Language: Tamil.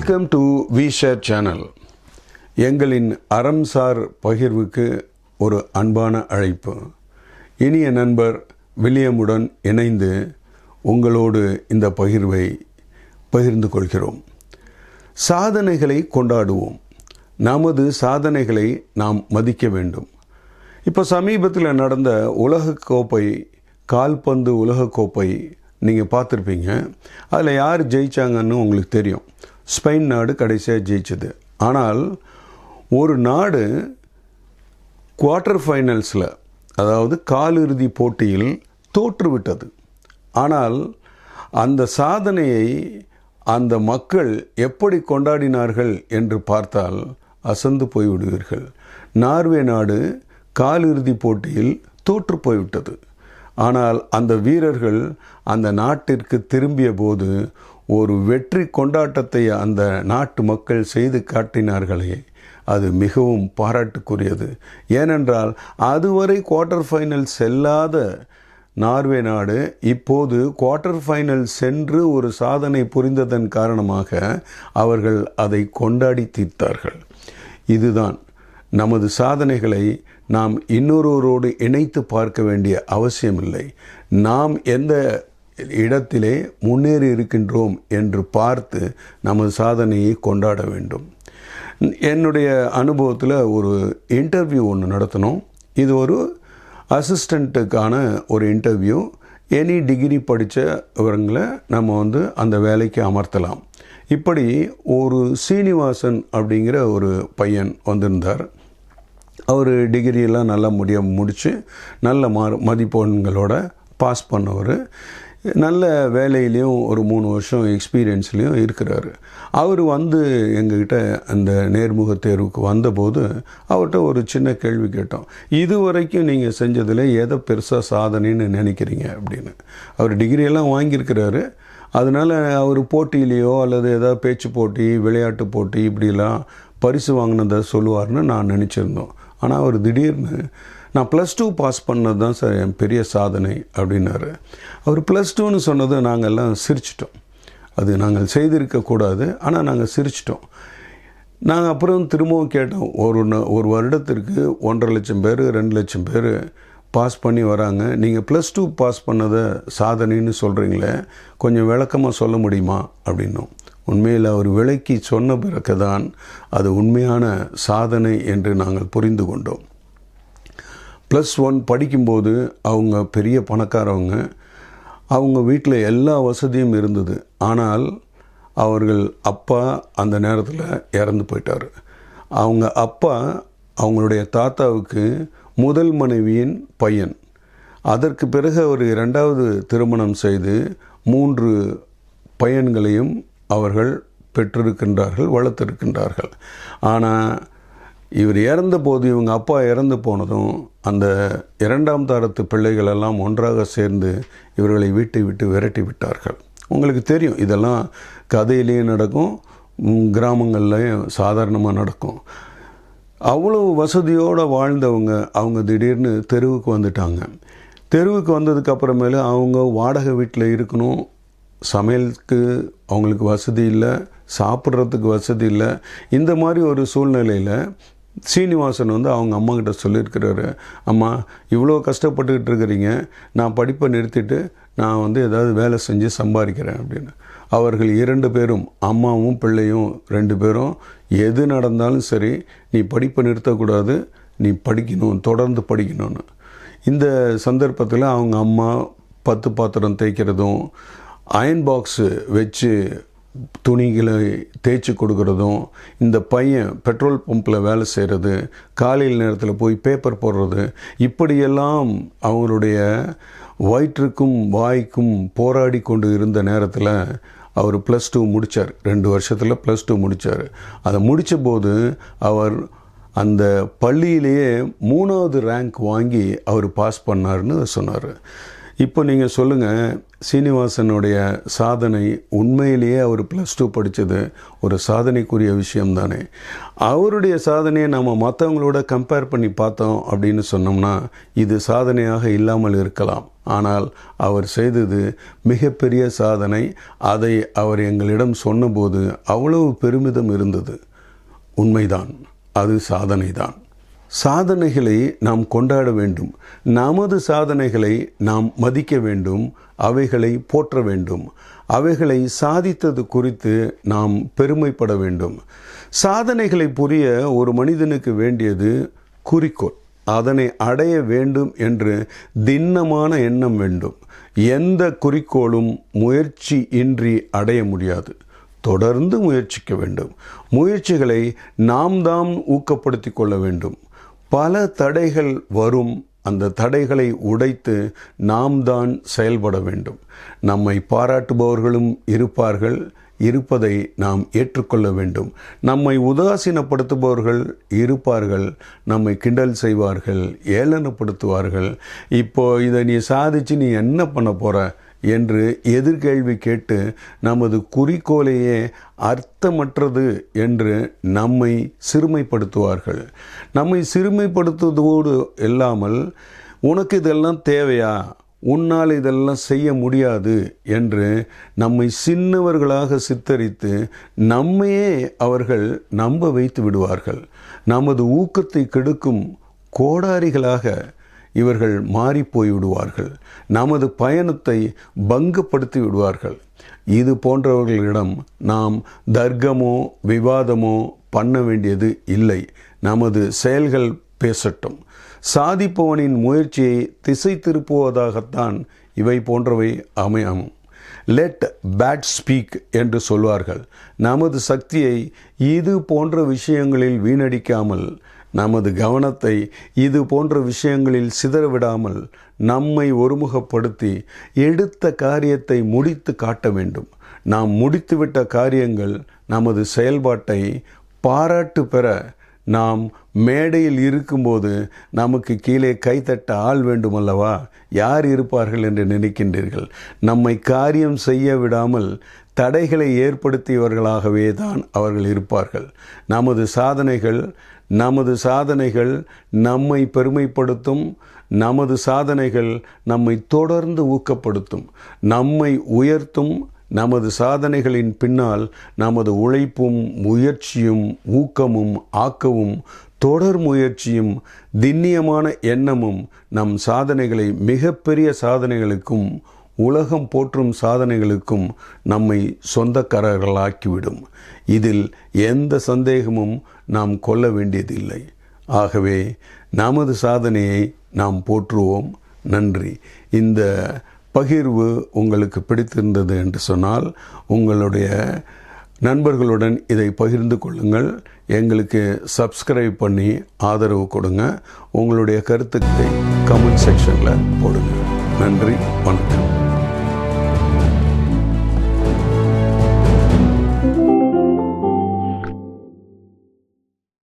Welcome to we share channel. எங்களின் அறம்சார் பகிர்வுக்கு ஒரு அன்பான அழைப்பு. இனிய நண்பர் வில்லியமுடன் இணைந்து உங்களோடு இந்த பகிர்வை பகிர்ந்து கொள்கிறோம். சாதனைகளை கொண்டாடுவோம். நமது சாதனைகளை நாம் மதிக்க வேண்டும். இப்போ சமீபத்தில் நடந்த உலகக்கோப்பை, கால்பந்து உலகக்கோப்பை நீங்கள் பார்த்துருப்பீங்க. அதில் யார் ஜெயித்தாங்கன்னு உங்களுக்கு தெரியும். ஸ்பெயின் நாடு கடைசியாக ஜெயிச்சது. ஆனால் ஒரு நாடு குவார்ட்டர் ஃபைனல்ஸில், அதாவது காலிறுதி போட்டியில் தோற்றுவிட்டது. ஆனால் அந்த சாதனையை அந்த மக்கள் எப்படி கொண்டாடினார்கள் என்று பார்த்தால் அசந்து போய்விடுவீர்கள். நார்வே நாடு காலிறுதி போட்டியில் தோற்று போய்விட்டது. ஆனால் அந்த வீரர்கள் அந்த நாட்டிற்கு திரும்பிய போது ஒரு வெற்றி கொண்டாட்டத்தை அந்த நாட்டு மக்கள் செய்து காட்டினார்களே, அது மிகவும் பாராட்டுக்குரியது. ஏனென்றால் அதுவரை குவார்ட்டர் ஃபைனல் செல்லாத நார்வே நாடு இப்போது குவார்ட்டர் ஃபைனல் சென்று ஒரு சாதனை புரிந்ததன் காரணமாக அவர்கள் அதை கொண்டாடி தீர்த்தார்கள். இதுதான் நமது சாதனைகளை நாம் இன்னொருவரோடு இணைத்து பார்க்க வேண்டிய அவசியமில்லை. நாம் எந்த இடத்திலே முன்னேறி இருக்கின்றோம் என்று பார்த்து நமது சாதனையை கொண்டாட வேண்டும். என்னுடைய அனுபவத்தில் ஒரு இன்டர்வியூ ஒன்று நடத்தினோம். இது ஒரு அசிஸ்டண்ட்டுக்கான ஒரு இன்டர்வியூ. எனி டிகிரி படித்தவங்களை நம்ம அந்த வேலைக்கு அமர்த்தலாம். இப்படி ஒரு சீனிவாசன் அப்படிங்கிற ஒரு பையன் வந்திருந்தார். அவர் டிகிரியெல்லாம் நல்லா முடித்து நல்ல மதிப்பெண்களோட பாஸ் பண்ணவர். நல்ல வேலையிலையும் ஒரு 3 வருஷம் எக்ஸ்பீரியன்ஸ்லேயும் இருக்கிறாரு. அவர் எங்ககிட்ட அந்த நேர்முக தேர்வுக்கு வந்தபோது அவர்கிட்ட ஒரு சின்ன கேள்வி கேட்டோம். இதுவரைக்கும் நீங்கள் செஞ்சதில் எதை பெருசாக சாதனைன்னு நினைக்கிறீங்க அப்படின்னு. அவர் டிகிரியெல்லாம் வாங்கியிருக்கிறாரு. அதனால் அவர் போட்டியிலையோ அல்லது ஏதாவது பேச்சு போட்டி, விளையாட்டு போட்டி இப்படிலாம் பரிசு வாங்கினதை சொல்லுவார்னு நான் நினச்சிருந்தோம். ஆனால் அவர் திடீர்னு நான் +2 பாஸ் பண்ணது தான் சார் என் பெரிய சாதனை அப்படின்னாரு. அவர் +2ன்னு சொன்னது நாங்கள்லாம் சிரிச்சிட்டோம். அது நாங்கள் செய்திருக்கக்கூடாது, ஆனால் நாங்கள் சிரிச்சிட்டோம். நாங்கள் அப்புறம் திரும்பவும் கேட்டோம். ஒரு வருடத்திற்கு 1.5 லட்சம் பேர் 2 லட்சம் பேர் பாஸ் பண்ணி வராங்க. நீங்கள் +2 பாஸ் பண்ணதை சாதனைன்னு சொல்கிறீங்களே, கொஞ்சம் விளக்கமாக சொல்ல முடியுமா அப்படின்னோம். உண்மையில் அவர் விளக்கி சொன்ன பிறகு தான் அது உண்மையான சாதனை என்று நாங்கள் புரிந்து கொண்டோம். +1 படிக்கும்போது அவங்க பெரிய பணக்காரவங்க. அவங்க வீட்டில் எல்லா வசதியும் இருந்தது. ஆனால் அவர்கள் அப்பா அந்த நேரத்தில் இறந்து போயிட்டார். அவங்க அப்பா அவங்களுடைய தாத்தாவுக்கு முதல் மனைவியின் பையன். அதற்கு பிறகு அவர் 2வது திருமணம் செய்து 3 பையன்களையும் அவர்கள் பெற்றிருக்கின்றார்கள், வளர்த்திருக்கின்றார்கள். ஆனால் இவர் இறந்தபோது, இவங்க அப்பா இறந்து போனதும் அந்த 2ஆம் தரத்து பிள்ளைகளெல்லாம் ஒன்றாக சேர்ந்து இவர்களை வீட்டை விட்டு விரட்டி விட்டார்கள். உங்களுக்கு தெரியும், இதெல்லாம் கதையிலேயும் நடக்கும், கிராமங்கள்லையும் சாதாரணமாக நடக்கும். அவ்வளோ வசதியோடு வாழ்ந்தவங்க அவங்க திடீர்னு தெருவுக்கு வந்துட்டாங்க. தெருவுக்கு வந்ததுக்கு அப்புறமேல அவங்க வாடகை வீட்டில் இருக்கணும். சமையலுக்கு அவங்களுக்கு வசதி இல்லை, சாப்பிட்றதுக்கு வசதி இல்லை. இந்த மாதிரி ஒரு சூழ்நிலையில் சீனிவாசன் அவங்க அம்மாக்கிட்ட சொல்லியிருக்கிறாரு, அம்மா இவ்வளோ கஷ்டப்பட்டுக்கிட்டு இருக்கிறீங்க, நான் படிப்பை நிறுத்திட்டு நான் ஏதாவது வேலை செஞ்சு சம்பாதிக்கிறேன் அப்படின்னு. அவர்கள் 2 பேரும், அம்மாவும் பிள்ளையும் 2 பேரும், எது நடந்தாலும் சரி நீ படிப்பை நிறுத்தக்கூடாது, நீ படிக்கணும், தொடர்ந்து படிக்கணும்னு. இந்த சந்தர்ப்பத்தில் அவங்க அம்மா 10 பாத்திரம் தேய்க்கிறதும், அயன் பாக்ஸு வச்சு துணிகளை தேய்ச்சி கொடுக்குறதும், இந்த பையன் பெட்ரோல் பம்பில் வேலை செய்கிறது, காலையில் நேரத்தில் போய் பேப்பர் போடுறது, இப்படியெல்லாம் அவங்களுடைய வயிற்றுக்கும் வாய்க்கும் போராடி கொண்டு இருந்த நேரத்தில் அவர் +2 முடித்தார். 2 வருஷத்தில் +2 முடித்தார். அதை முடித்த போது அவர் அந்த பள்ளியிலேயே 3வது ரேங்க் வாங்கி அவர் பாஸ் பண்ணார்னு சொன்னார். இப்போ நீங்கள் சொல்லுங்கள், சீனிவாசனுடைய சாதனை உண்மையிலேயே அவர் +2 படித்தது ஒரு சாதனைக்குரிய விஷயம்தானே. அவருடைய சாதனையை நம்ம மற்றவங்களோட கம்பேர் பண்ணி பார்த்தோம் அப்படின்னு சொன்னோம்னா இது சாதனையாக இல்லாமல் இருக்கலாம். ஆனால் அவர் செய்தது மிகப்பெரிய சாதனை. அதை அவர் எங்களிடம் சொன்னபோது அவ்வளவு பெருமிதம் இருந்தது. உண்மைதான், அது சாதனை தான். சாதனைகளை நாம் கொண்டாட வேண்டும். நமது சாதனைகளை நாம் மதிக்க வேண்டும், அவைகளை போற்ற வேண்டும். அவைகளை சாதித்தது குறித்து நாம் பெருமைப்பட வேண்டும். சாதனைகளை புரிய ஒரு மனிதனுக்கு வேண்டியது குறிக்கோள். அதனை அடைய வேண்டும் என்று திண்ணமான எண்ணம் வேண்டும். எந்த குறிக்கோளும் முயற்சி இன்றி அடைய முடியாது. தொடர்ந்து முயற்சிக்க வேண்டும். முயற்சிகளை நாம் ஊக்கப்படுத்தி கொள்ள வேண்டும். பல தடைகள் வரும். அந்த தடைகளை உடைத்து நாம் செயல்பட வேண்டும். நம்மை பாராட்டுபவர்களும் இருப்பார்கள். இருப்பதை நாம் ஏற்றுக்கொள்ள வேண்டும். நம்மை உதாசீனப்படுத்துபவர்கள் இருப்பார்கள். நம்மை கிண்டல் செய்வார்கள், ஏளனப்படுத்துவார்கள். இப்போ இதை நீ சாதிச்சு நீ என்ன பண்ண போற என்று எதிர்கேள்வி கேட்டு நமது குறிக்கோளையே அர்த்தமற்றது என்று நம்மை சிறுமைப்படுத்துவார்கள். நம்மை சிறுமைப்படுத்துவதோடு இல்லாமல் உனக்கு இதெல்லாம் தேவையா, உன்னால் இதெல்லாம் செய்ய முடியாது என்று நம்மை சின்னவர்களாக சித்தரித்து நம்மையே அவர்கள் நம்ப வைத்து விடுவார்கள். நமது ஊக்கத்தை கெடுக்கும் கோடாரிகளாக இவர்கள் மாறி போய்விடுவார்கள். நமது பயணத்தை பங்கப்படுத்தி விடுவார்கள். இது போன்றவர்களிடம் நாம் தர்க்கமோ விவாதமோ பண்ண வேண்டியது இல்லை. நமது செயல்கள் பேசட்டும். சாதிப்பவனின் முயற்சியை திசை திருப்புவதாகத்தான் இவை போன்றவை அமையும். லெட் பேட் ஸ்பீக் என்று சொல்வார்கள். நமது சக்தியை இது போன்ற விஷயங்களில் வீணடிக்காமல், நமது கவனத்தை இது போன்ற விஷயங்களில் சிதறவிடாமல் நம்மை ஒருமுகப்படுத்தி எடுத்த காரியத்தை முடித்து காட்ட வேண்டும். நாம் முடித்துவிட்ட காரியங்கள் நமது செயல்பாட்டை பாராட்டு பெற நாம் மேடையில் இருக்கும்போது நமக்கு கீழே கைத்தட்ட ஆள் வேண்டுமல்லவா? யார் இருப்பார்கள் என்று நினைக்கின்றீர்கள்? நம்மை காரியம் செய்ய விடாமல் தடைகளை ஏற்படுத்தியவர்களாகவே தான் அவர்கள் இருப்பார்கள். நமது சாதனைகள் நம்மை பெருமைப்படுத்தும். நமது சாதனைகள் நம்மை தொடர்ந்து ஊக்கப்படுத்தும், நம்மை உயர்த்தும். நமது சாதனைகளின் பின்னால் நமது உழைப்பும் முயற்சியும் ஊக்கமும் ஆக்கமும் தொடர் முயற்சியும் திண்ணியமான எண்ணமும் நம் சாதனைகளை மிகப்பெரிய சாதனைகளுக்கும் உலகம் போற்றும் சாதனைகளுக்கும் நம்மை சொந்தக்காரர்களாக்கிவிடும். இதில் எந்த சந்தேகமும் நாம் கொள்ள வேண்டியதில்லை. ஆகவே நமது சாதனையை நாம் போற்றுவோம். நன்றி. இந்த பகிர்வு உங்களுக்கு பிடித்திருந்தது என்று சொன்னால் உங்களுடைய நண்பர்களுடன் இதை பகிர்ந்து கொள்ளுங்கள். எங்களுக்கு சப்ஸ்கிரைப் பண்ணி ஆதரவு கொடுங்க. உங்களுடைய கருத்துக்களை கமெண்ட் செக்ஷனில் போடுங்க. நன்றி, வணக்கம்.